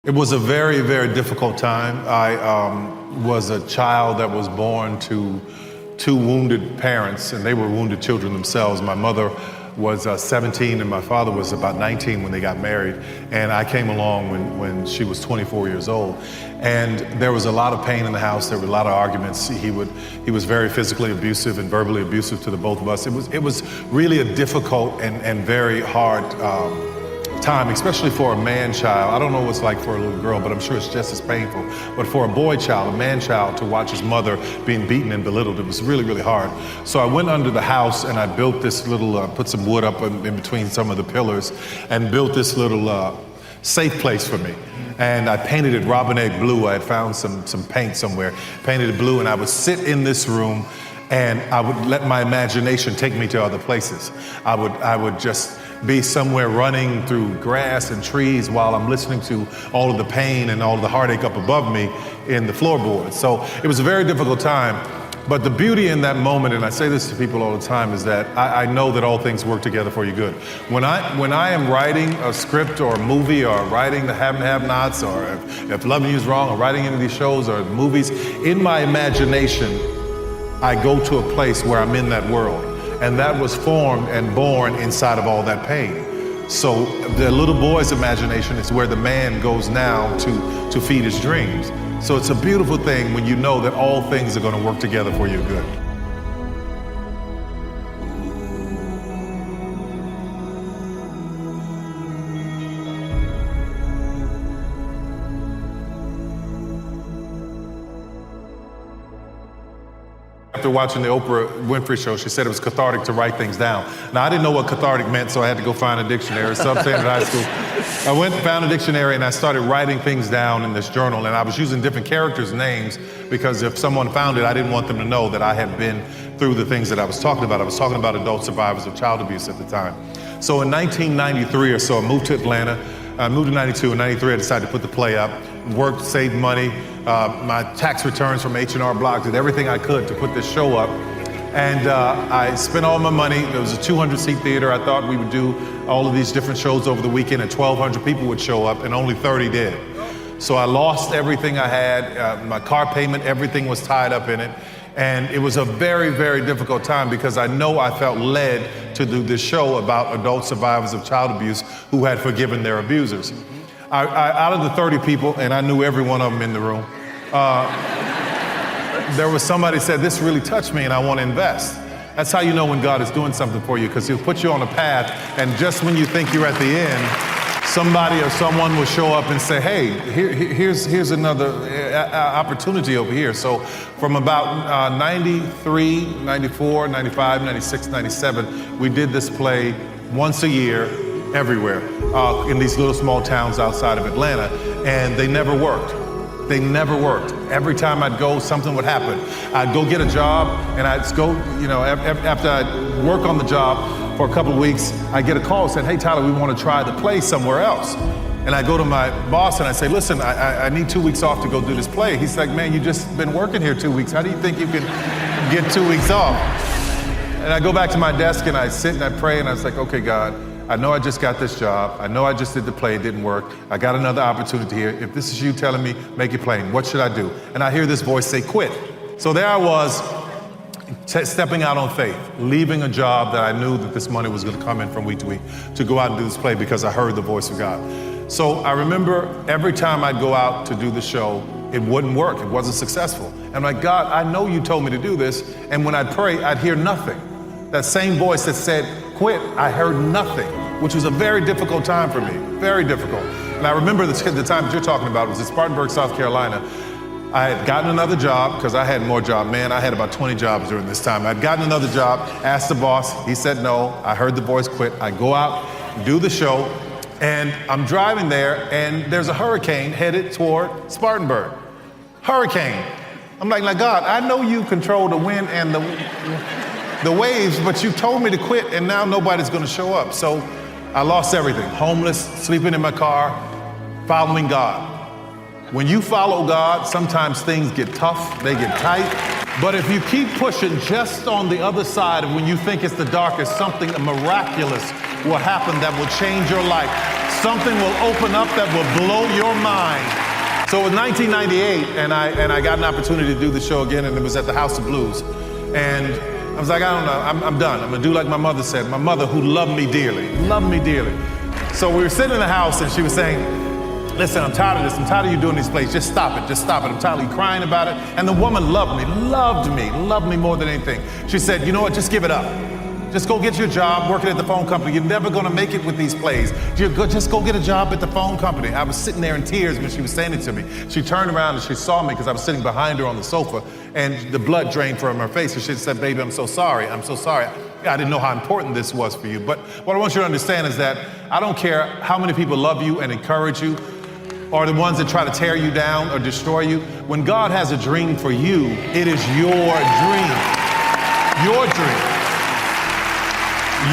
It was a very, very difficult time. I was a child that was born to two wounded parents, and they were wounded children themselves. My mother was 17 and my father was about 19 when they got married. And I came along when she was 24 years old. And there was a lot of pain in the house. There were a lot of arguments. He was very physically abusive and verbally abusive to the both of us. It was really a difficult and very hard time, especially for a man child. I don't know what it's like for a little girl, but I'm sure it's just as painful. But for a boy child, a man child, to watch his mother being beaten and belittled, it was really, really hard. So I went under the house and I built this little, put some wood up in between some of the pillars and built this little safe place for me. And I painted it robin egg blue. I had found some paint somewhere, painted it blue, and I would sit in this room and I would let my imagination take me to other places. I would just be somewhere running through grass and trees while I'm listening to all of the pain and all of the heartache up above me in the floorboards. So it was a very difficult time. But the beauty in that moment, and I say this to people all the time, is that I know that all things work together for your good. When I am writing a script or a movie, or writing the Have and Have-Nots, or if Loving You Is Wrong, or writing any of these shows or movies, in my imagination, I go to a place where I'm in that world. And that was formed and born inside of all that pain. So the little boy's imagination is where the man goes now to feed his dreams. So it's a beautiful thing when you know that all things are going to work together for your good. After watching the Oprah Winfrey show, she said it was cathartic to write things down. Now, I didn't know what cathartic meant, so I had to go find a dictionary. So I'm saying in high school, I went and found a dictionary and I started writing things down in this journal. And I was using different characters' names because if someone found it, I didn't want them to know that I had been through the things that I was talking about. I was talking about adult survivors of child abuse at the time. So in 1993 or so, I moved to Atlanta. I moved in 92. In 93, I decided to put the play up, worked, saved money, my tax returns from H&R Block, did everything I could to put this show up. And I spent all my money. There was a 200-seat theater. I thought we would do all of these different shows over the weekend and 1,200 people would show up, and only 30 did. So I lost everything I had, my car payment, everything was tied up in it. And it was a very, very difficult time because I know I felt led to do this show about adult survivors of child abuse who had forgiven their abusers. Out of the 30 people, and I knew every one of them in the room, there was somebody said, this really touched me and I want to invest. That's how you know when God is doing something for you, because he'll put you on a path, and just when you think you're at the end, somebody or someone will show up and say, hey, here's another opportunity over here. So from about 93, 94, 95, 96, 97, we did this play once a year everywhere in these little small towns outside of Atlanta, and they never worked. They never worked. Every time I'd go, something would happen. I'd go get a job, and I'd go, after I'd work on the job for a couple of weeks, I get a call saying, hey, Tyler, we want to try the play somewhere else. And I go to my boss and I say, listen, I need 2 weeks off to go do this play. He's like, man, you just been working here 2 weeks. How do you think you can get 2 weeks off? And I go back to my desk and I sit and I pray and I was like, okay, God, I know I just got this job. I know I just did the play, it didn't work. I got another opportunity here. If this is you telling me, make it plain, what should I do? And I hear this voice say, quit. So there I was, stepping out on faith, leaving a job that I knew that this money was going to come in from week to week to go out and do this play because I heard the voice of God. So I remember every time I'd go out to do the show, it wouldn't work. It wasn't successful. And I'm like, God, I know you told me to do this. And when I'd pray, I'd hear nothing. That same voice that said, quit, I heard nothing, which was a very difficult time for me, very difficult. And I remember the time that you're talking about was in Spartanburg, South Carolina. I had gotten another job because I had more jobs. Man, I had about 20 jobs during this time. I'd gotten another job, asked the boss, he said no. I heard the voice, quit. I go out, do the show, and I'm driving there, and there's a hurricane headed toward Spartanburg. Hurricane. I'm like, God, I know you control the wind and the waves, but you told me to quit, and now nobody's going to show up. So I lost everything. Homeless, sleeping in my car, following God. When you follow God, sometimes things get tough, they get tight. But if you keep pushing just on the other side, and when you think it's the darkest, something miraculous will happen that will change your life. Something will open up that will blow your mind. So it was 1998, and I got an opportunity to do the show again, and it was at the House of Blues. And I was like, I don't know, I'm done. I'm gonna do like my mother said. My mother, who loved me dearly. So we were sitting in the house, and she was saying, listen, I'm tired of this. I'm tired of you doing these plays. Just stop it. I'm tired of you crying about it. And the woman loved me more than anything. She said, you know what, just give it up. Just go get your job working at the phone company. You're never gonna make it with these plays. Just go get a job at the phone company. I was sitting there in tears when she was saying it to me. She turned around and she saw me because I was sitting behind her on the sofa, and the blood drained from her face, and she said, baby, I'm so sorry. I didn't know how important this was for you. But what I want you to understand is that I don't care how many people love you and encourage you, or the ones that try to tear you down or destroy you. When God has a dream for you, it is your dream.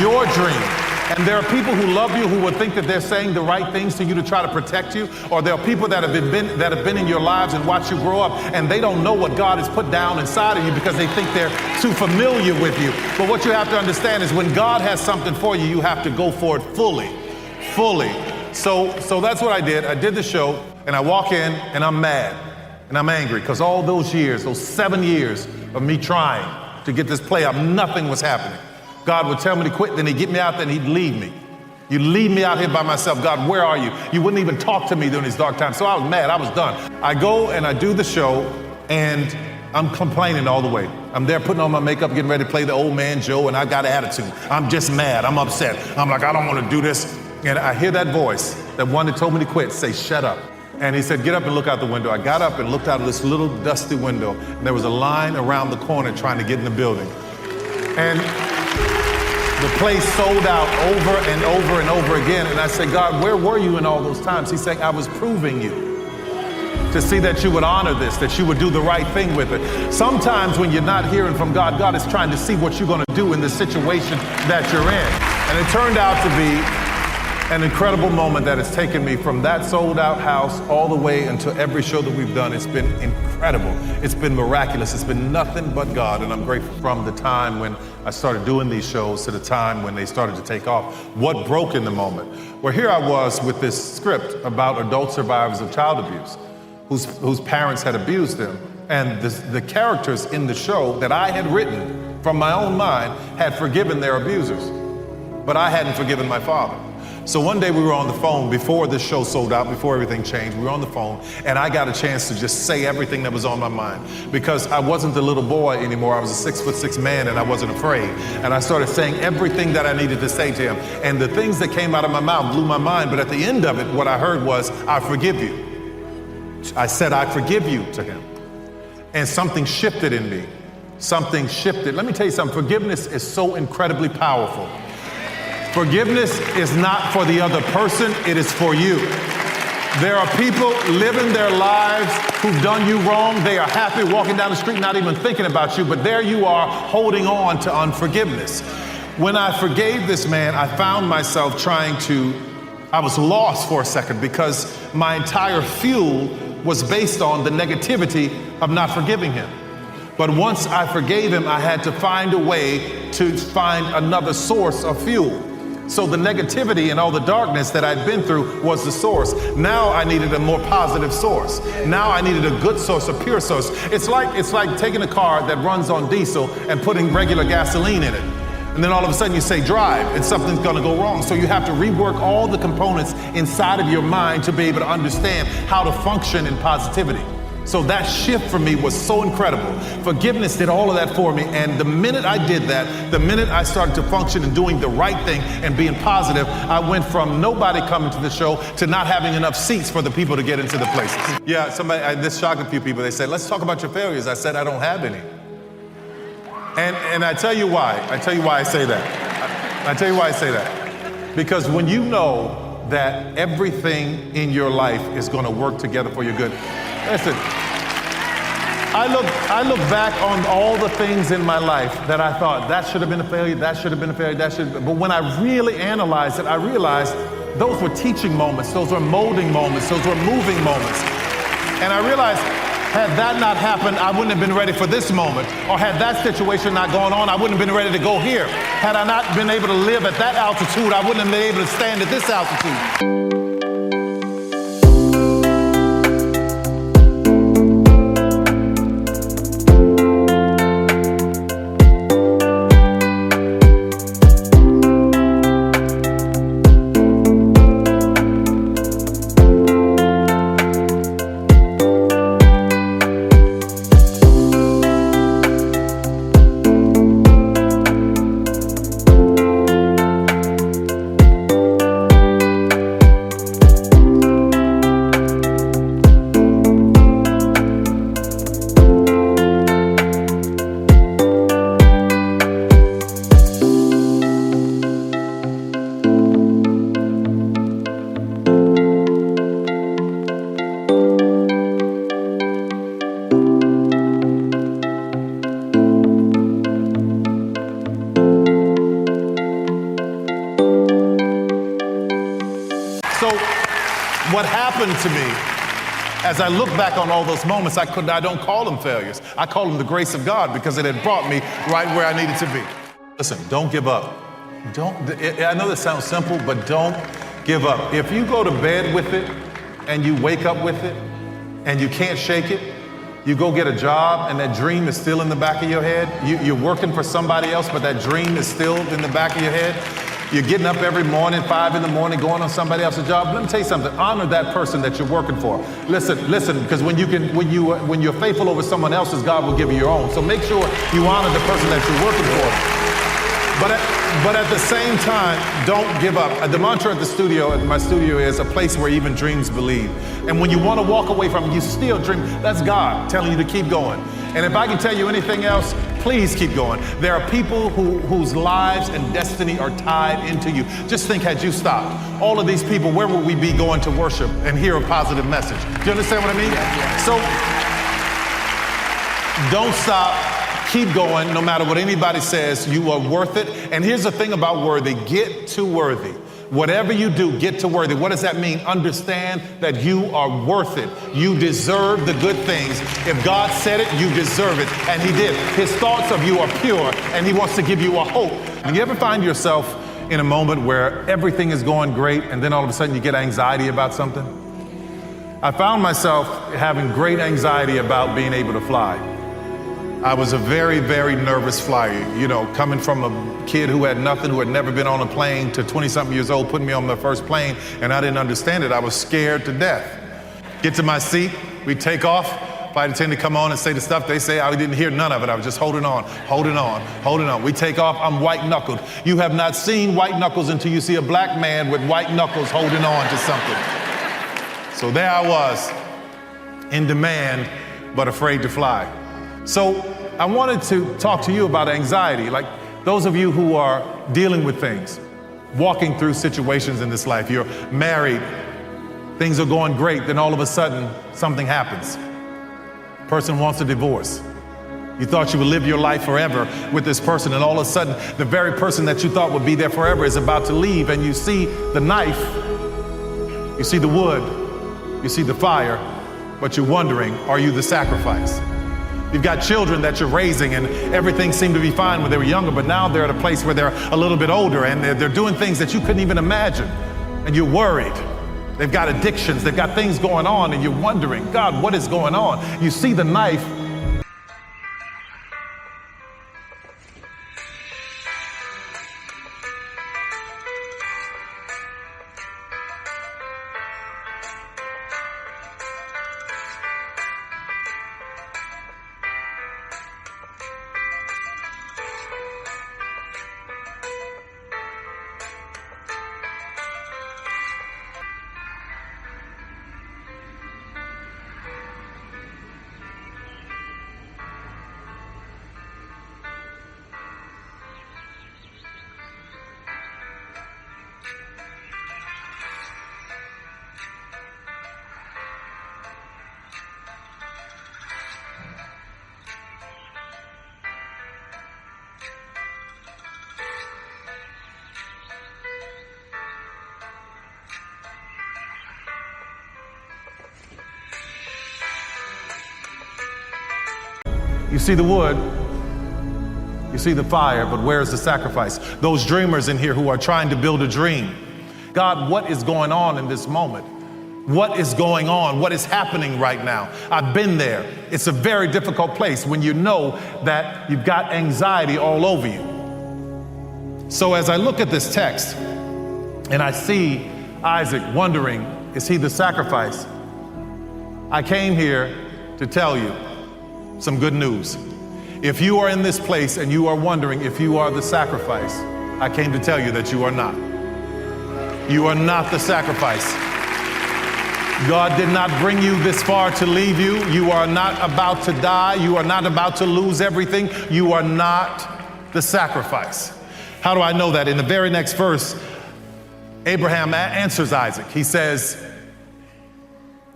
Your dream. And there are people who love you who would think that they're saying the right things to you to try to protect you, or there are people that have been in your lives and watched you grow up, and they don't know what God has put down inside of you because they think they're too familiar with you. But what you have to understand is when God has something for you, you have to go for it fully. So that's what I did. I did the show, and I walk in, and I'm mad, and I'm angry, because all those years, those 7 years of me trying to get this play up, nothing was happening. God would tell me to quit, then he'd get me out there and he'd leave me. You'd leave me out here by myself. God, where are you? You wouldn't even talk to me during these dark times. So I was mad, I was done. I go and I do the show, and I'm complaining all the way. I'm there putting on my makeup, getting ready to play the old man Joe, and I got attitude. I'm just mad, I'm upset. I'm like, I don't want to do this. And I hear that voice, that one that told me to quit, say, shut up. And he said, get up and look out the window. I got up and looked out of this little dusty window, and there was a line around the corner trying to get in the building. And the place sold out over and over and over again. And I said, God, where were you in all those times? He said, I was proving you to see that you would honor this, that you would do the right thing with it. Sometimes when you're not hearing from God, God is trying to see what you're going to do in the situation that you're in. And it turned out to be an incredible moment that has taken me from that sold out house all the way into every show that we've done. It's been incredible. It's been miraculous. It's been nothing but God. And I'm grateful from the time when I started doing these shows to the time when they started to take off. What broke in the moment? Well, here I was with this script about adult survivors of child abuse whose parents had abused them. And the characters in the show that I had written from my own mind had forgiven their abusers, but I hadn't forgiven my father. So one day we were on the phone before the show sold out, before everything changed. We were on the phone, and I got a chance to just say everything that was on my mind, because I wasn't the little boy anymore. I was a 6'6" man, and I wasn't afraid. And I started saying everything that I needed to say to him. And the things that came out of my mouth blew my mind. But at the end of it, what I heard was, I forgive you. I said, I forgive you to him. And something shifted in me. Something shifted. Let me tell you something. Forgiveness is so incredibly powerful. Forgiveness is not for the other person, it is for you. There are people living their lives who've done you wrong. They are happy walking down the street, not even thinking about you, but there you are holding on to unforgiveness. When I forgave this man, I found myself I was lost for a second, because my entire fuel was based on the negativity of not forgiving him. But once I forgave him, I had to find a way to find another source of fuel. So the negativity and all the darkness that I'd been through was the source. Now I needed a more positive source. Now I needed a good source, a pure source. It's like taking a car that runs on diesel and putting regular gasoline in it. And then all of a sudden you say drive, and something's gonna go wrong. So you have to rework all the components inside of your mind to be able to understand how to function in positivity. So that shift for me was so incredible. Forgiveness did all of that for me. And the minute I did that, the minute I started to function and doing the right thing and being positive, I went from nobody coming to the show to not having enough seats for the people to get into the places. Yeah, this shocked a few people. They said, let's talk about your failures. I said, I don't have any. And I tell you why. I tell you why I say that. Because when you know that everything in your life is going to work together for your good. Listen, I look back on all the things in my life that I thought, that should have been a failure, that should have been a failure, that should have been. But when I really analyzed it, I realized those were teaching moments, those were molding moments, those were moving moments. And I realized Had that not happened, I wouldn't have been ready for this moment. Or had that situation not gone on, I wouldn't have been ready to go here. Had I not been able to live at that altitude, I wouldn't have been able to stand at this altitude. So what happened to me, as I look back on all those moments, I don't call them failures. I call them the grace of God, because it had brought me right where I needed to be. Listen, don't give up. I know this sounds simple, but don't give up. If you go to bed with it and you wake up with it and you can't shake it, you go get a job and that dream is still in the back of your head. You're working for somebody else, but that dream is still in the back of your head. You're getting up every morning, 5 in the morning, going on somebody else's job. Let me tell you something. Honor that person that you're working for. Listen, because when you're faithful over someone else's, God will give you your own. So make sure you honor the person that you're working for. But at the same time, don't give up. The mantra at my studio is a place where even dreams believe. And when you want to walk away from it, you still dream. That's God telling you to keep going. And if I can tell you anything else, please keep going. There are people whose lives and destiny are tied into you. Just think, had you stopped, all of these people, where would we be going to worship and hear a positive message? Do you understand what I mean? Yeah. So don't stop. Keep going, no matter what anybody says. You are worth it. And here's the thing about worthy. Get to worthy. Whatever you do, get to worthy. What does that mean? Understand that you are worth it. You deserve the good things. If God said it, you deserve it. And he did. His thoughts of you are pure, and he wants to give you a hope. And you ever find yourself in a moment where everything is going great, and then all of a sudden you get anxiety about something? I found myself having great anxiety about being able to fly. I was a very, very nervous flyer, coming from a kid who had nothing, who had never been on a plane, to 20-something years old, putting me on my first plane, and I didn't understand it. I was scared to death. Get to my seat, we take off, flight attendant come on and say the stuff they say. I didn't hear none of it. I was just holding on. We take off, I'm white-knuckled. You have not seen white knuckles until you see a black man with white knuckles holding on to something. So there I was, in demand, but afraid to fly. So I wanted to talk to you about anxiety, like those of you who are dealing with things, walking through situations in this life. You're married, things are going great, then all of a sudden something happens. Person wants a divorce. You thought you would live your life forever with this person, and all of a sudden the very person that you thought would be there forever is about to leave, and you see the knife, you see the wood, you see the fire, but you're wondering, are you the sacrifice? You've got children that you're raising, and everything seemed to be fine when they were younger, but now they're at a place where they're a little bit older, and they're doing things that you couldn't even imagine, and you're worried. They've got addictions, they've got things going on, and you're wondering, God, what is going on? You see the knife. You see the wood, you see the fire, but where's the sacrifice? Those dreamers in here who are trying to build a dream. God, what is going on in this moment? What is going on? What is happening right now? I've been there. It's a very difficult place when you know that you've got anxiety all over you. So as I look at this text and I see Isaac wondering, is he the sacrifice? I came here to tell you some good news. If you are in this place and you are wondering if you are the sacrifice, I came to tell you that you are not. You are not the sacrifice. God did not bring you this far to leave you. You are not about to die. You are not about to lose everything. You are not the sacrifice. How do I know that? In the very next verse, Abraham answers Isaac. He says,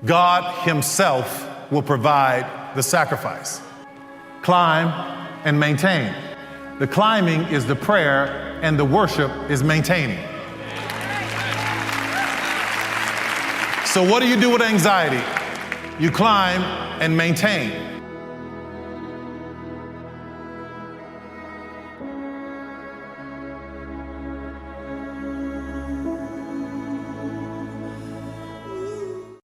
God himself will provide the sacrifice. Climb and maintain. The climbing is the prayer and the worship is maintaining. So what do you do with anxiety? You climb and maintain.